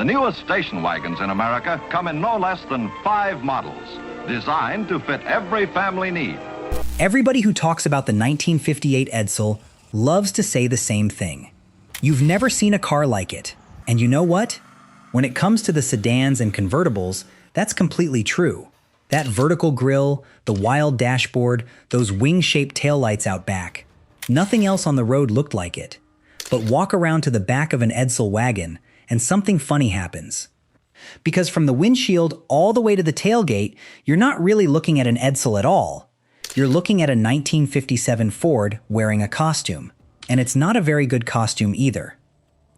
The newest station wagons in America come in no less than 5 models, designed to fit every family need. Everybody who talks about the 1958 Edsel loves to say the same thing. You've never seen a car like it. And you know what? When it comes to the sedans and convertibles, that's completely true. That vertical grille, the wild dashboard, those wing-shaped taillights out back. Nothing else on the road looked like it. But walk around to the back of an Edsel wagon, and something funny happens. Because from the windshield all the way to the tailgate, you're not really looking at an Edsel at all. You're looking at a 1957 Ford wearing a costume. And it's not a very good costume either.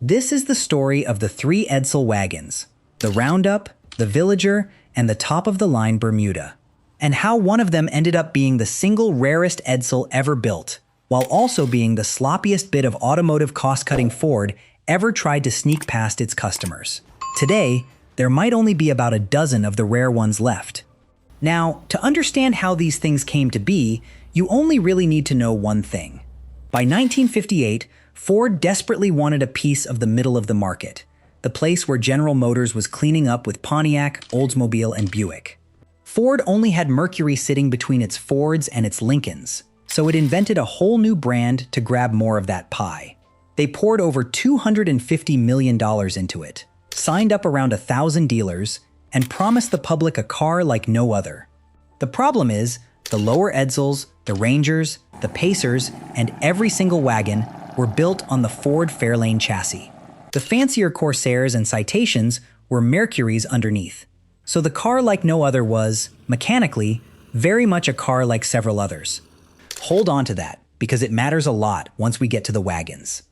This is the story of the 3 Edsel wagons, the Roundup, the Villager, and the top-of-the-line Bermuda, and how one of them ended up being the single rarest Edsel ever built, while also being the sloppiest bit of automotive cost-cutting Ford ever tried to sneak past its customers. Today, there might only be about a dozen of the rare ones left. Now, to understand how these things came to be, you only really need to know one thing. By 1958, Ford desperately wanted a piece of the middle of the market, the place where General Motors was cleaning up with Pontiac, Oldsmobile, and Buick. Ford only had Mercury sitting between its Fords and its Lincolns, so it invented a whole new brand to grab more of that pie. They poured over $250 million into it, signed up around 1,000 dealers, and promised the public a car like no other. The problem is, the lower Edsels, the Rangers, the Pacers, and every single wagon were built on the Ford Fairlane chassis. The fancier Corsairs and Citations were Mercuries underneath. So the car like no other was, mechanically, very much a car like several others. Hold on to that, because it matters a lot once we get to the wagons.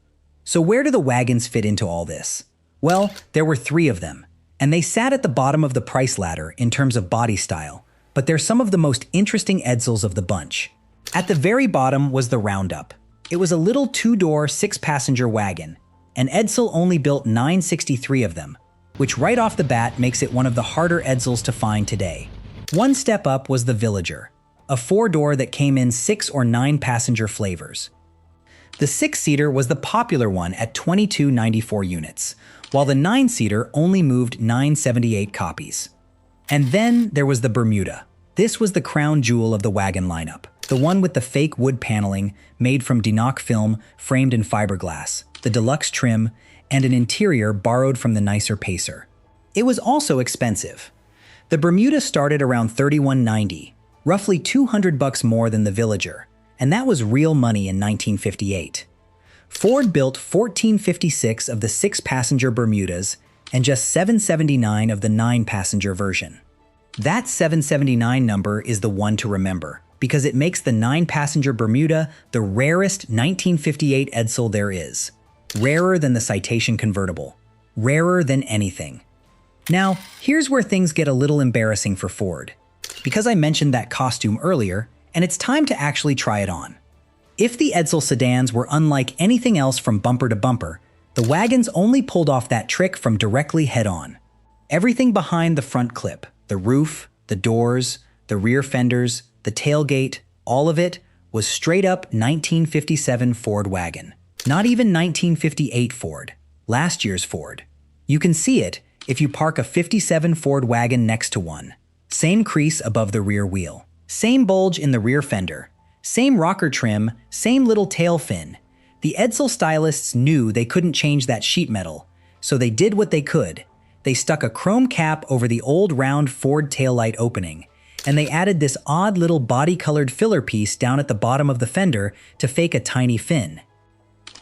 So where do the wagons fit into all this? Well, there were 3 of them, and they sat at the bottom of the price ladder in terms of body style, but they're some of the most interesting Edsels of the bunch. At the very bottom was the Roundup. It was a little 2-door, 6-passenger wagon, and Edsel only built 963 of them, which right off the bat makes it one of the harder Edsels to find today. One step up was the Villager, a 4-door that came in 6 or 9-passenger flavors. The 6-seater was the popular one at 2294 units, while the 9-seater only moved 978 copies. And then there was the Bermuda. This was the crown jewel of the wagon lineup, the one with the fake wood paneling made from Denoc film framed in fiberglass, the deluxe trim, and an interior borrowed from the nicer Pacer. It was also expensive. The Bermuda started around $31.90, roughly $200 more than the Villager, and that was real money in 1958. Ford built 1456 of the 6-passenger Bermudas and just 779 of the 9-passenger version. That 779 number is the one to remember, because it makes the 9-passenger Bermuda the rarest 1958 Edsel there is. Rarer than the Citation convertible. Rarer than anything. Now, here's where things get a little embarrassing for Ford. Because I mentioned that costume earlier, and it's time to actually try it on. If the Edsel sedans were unlike anything else from bumper to bumper, the wagons only pulled off that trick from directly head-on. Everything behind the front clip, the roof, the doors, the rear fenders, the tailgate, all of it was straight-up 1957 Ford wagon. Not even 1958 Ford, last year's Ford. You can see it if you park a 57 Ford wagon next to one. Same crease above the rear wheel. Same bulge in the rear fender. Same rocker trim, same little tail fin. The Edsel stylists knew they couldn't change that sheet metal, so they did what they could. They stuck a chrome cap over the old round Ford taillight opening, and they added this odd little body-colored filler piece down at the bottom of the fender to fake a tiny fin.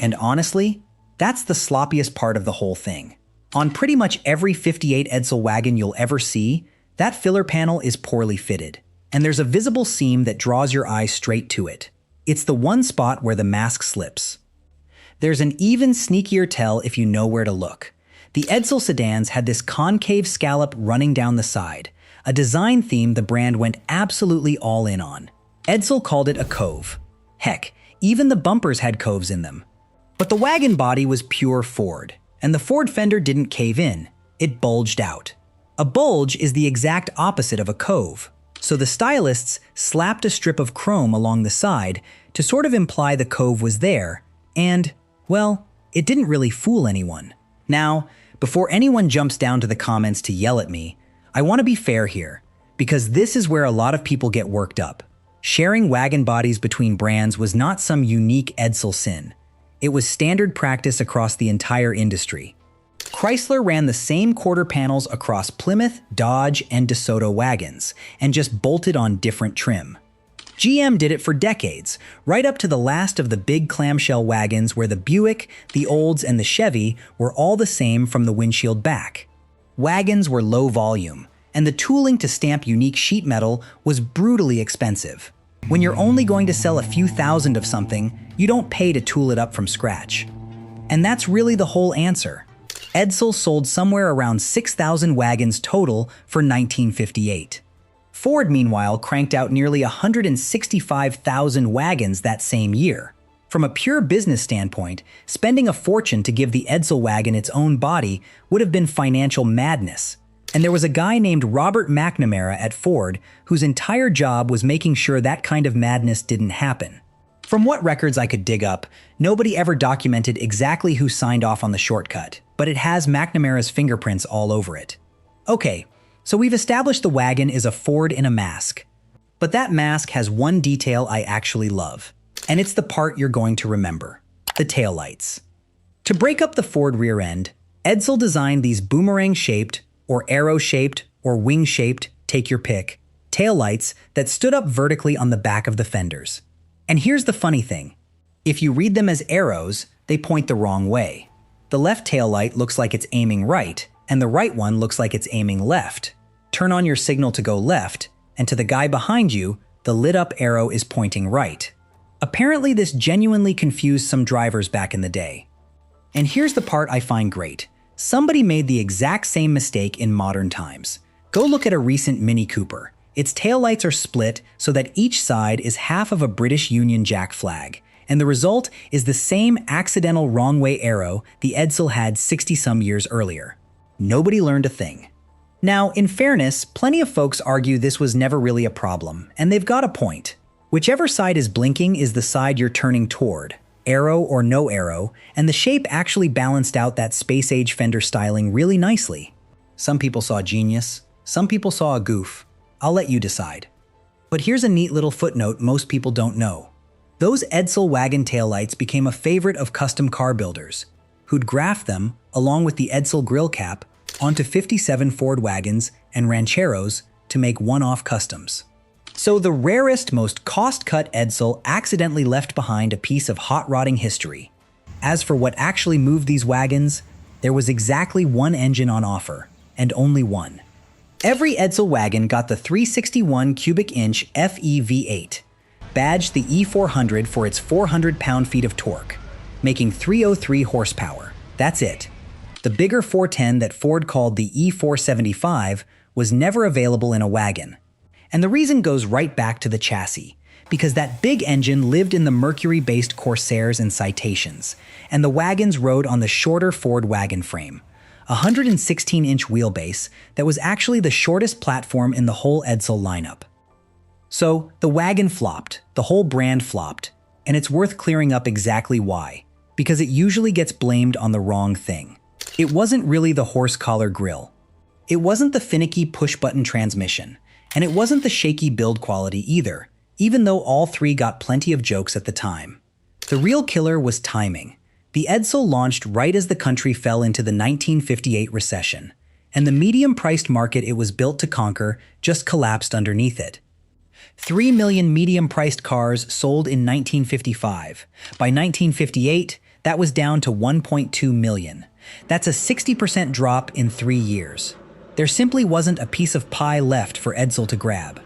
And honestly, that's the sloppiest part of the whole thing. On pretty much every 58 Edsel wagon you'll ever see, that filler panel is poorly fitted, and there's a visible seam that draws your eye straight to it. It's the one spot where the mask slips. There's an even sneakier tell if you know where to look. The Edsel sedans had this concave scallop running down the side, a design theme the brand went absolutely all in on. Edsel called it a cove. Heck, even the bumpers had coves in them. But the wagon body was pure Ford, and the Ford fender didn't cave in, it bulged out. A bulge is the exact opposite of a cove, so the stylists slapped a strip of chrome along the side to sort of imply the cove was there, and, well, it didn't really fool anyone. Now, Before anyone jumps down to the comments to yell at me, I want to be fair here, because this is where a lot of people get worked up. Sharing wagon bodies between brands was not some unique Edsel sin. It was standard practice across the entire industry. Chrysler ran the same quarter panels across Plymouth, Dodge, and DeSoto wagons, and just bolted on different trim. GM did it for decades, right up to the last of the big clamshell wagons where the Buick, the Olds, and the Chevy were all the same from the windshield back. Wagons were low volume, and the tooling to stamp unique sheet metal was brutally expensive. When you're only going to sell a few thousand of something, you don't pay to tool it up from scratch. And that's really the whole answer. Edsel sold somewhere around 6,000 wagons total for 1958. Ford, meanwhile, cranked out nearly 165,000 wagons that same year. From a pure business standpoint, spending a fortune to give the Edsel wagon its own body would have been financial madness. And there was a guy named Robert McNamara at Ford whose entire job was making sure that kind of madness didn't happen. From what records I could dig up, nobody ever documented exactly who signed off on the shortcut, but it has McNamara's fingerprints all over it. Okay, so we've established the wagon is a Ford in a mask. But that mask has one detail I actually love, and it's the part you're going to remember: the taillights. To break up the Ford rear end, Edsel designed these boomerang-shaped, or arrow-shaped, or wing-shaped, take your pick, taillights that stood up vertically on the back of the fenders. And here's the funny thing. If you read them as arrows, they point the wrong way. The left taillight looks like it's aiming right, and the right one looks like it's aiming left. Turn on your signal to go left, and to the guy behind you, the lit-up arrow is pointing right. Apparently, this genuinely confused some drivers back in the day. And here's the part I find great. Somebody made the exact same mistake in modern times. Go look at a recent Mini Cooper. Its taillights are split so that each side is half of a British Union Jack flag, and the result is the same accidental wrong-way arrow the Edsel had 60-some years earlier. Nobody learned a thing. Now, in fairness, plenty of folks argue this was never really a problem, and they've got a point. Whichever side is blinking is the side you're turning toward, arrow or no arrow, and the shape actually balanced out that space-age fender styling really nicely. Some people saw genius, some people saw a goof. I'll let you decide. But here's a neat little footnote most people don't know. Those Edsel wagon taillights became a favorite of custom car builders, who'd graft them, along with the Edsel grill cap, onto 57 Ford wagons and Rancheros to make one-off customs. So the rarest, most cost-cut Edsel accidentally left behind a piece of hot-rodding history. As for what actually moved these wagons, there was exactly one engine on offer, and only one. Every Edsel wagon got the 361 cubic inch FE V8, badged the E400 for its 400 pound-feet of torque, making 303 horsepower. That's it. The bigger 410 that Ford called the E475 was never available in a wagon. And the reason goes right back to the chassis, because that big engine lived in the Mercury-based Corsairs and Citations, and the wagons rode on the shorter Ford wagon frame, a 116-inch wheelbase that was actually the shortest platform in the whole Edsel lineup. So the wagon flopped, the whole brand flopped, and it's worth clearing up exactly why, because it usually gets blamed on the wrong thing. It wasn't really the horse collar grille. It wasn't the finicky push-button transmission, and it wasn't the shaky build quality either, even though all three got plenty of jokes at the time. The real killer was timing. The Edsel launched right as the country fell into the 1958 recession, and the medium-priced market it was built to conquer just collapsed underneath it. 3 million medium-priced cars sold in 1955. By 1958, that was down to 1.2 million. That's a 60% drop in 3 years. There simply wasn't a piece of pie left for Edsel to grab.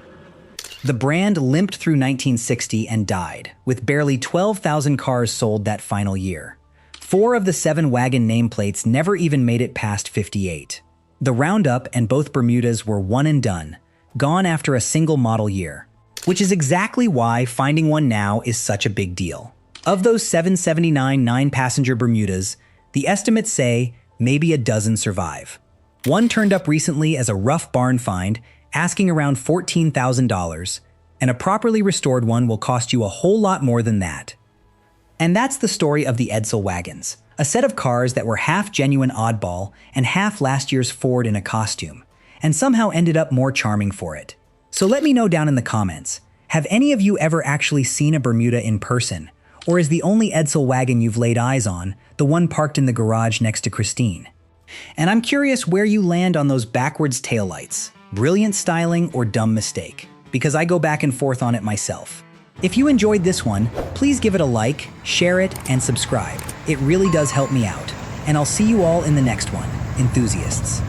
The brand limped through 1960 and died, with barely 12,000 cars sold that final year. 4 of the 7 wagon nameplates never even made it past 58. The Roundup and both Bermudas were one and done, gone after a single model year, which is exactly why finding one now is such a big deal. Of those 779 9-passenger Bermudas, the estimates say maybe a dozen survive. One turned up recently as a rough barn find, asking around $14,000, and a properly restored one will cost you a whole lot more than that. And that's the story of the Edsel wagons, a A set of cars that were half genuine oddball and half last year's Ford in a costume, and somehow ended up more charming for it. So let me know down in the comments, have any of you ever actually seen a Bermuda in person? Or is the only Edsel wagon you've laid eyes on the one parked in the garage next to Christine? And I'm curious where you land on those backwards taillights. Brilliant styling or dumb mistake? Because I go back and forth on it myself. If you enjoyed this one, please give it a like, share it, and subscribe. It really does help me out. And I'll see you all in the next one, enthusiasts.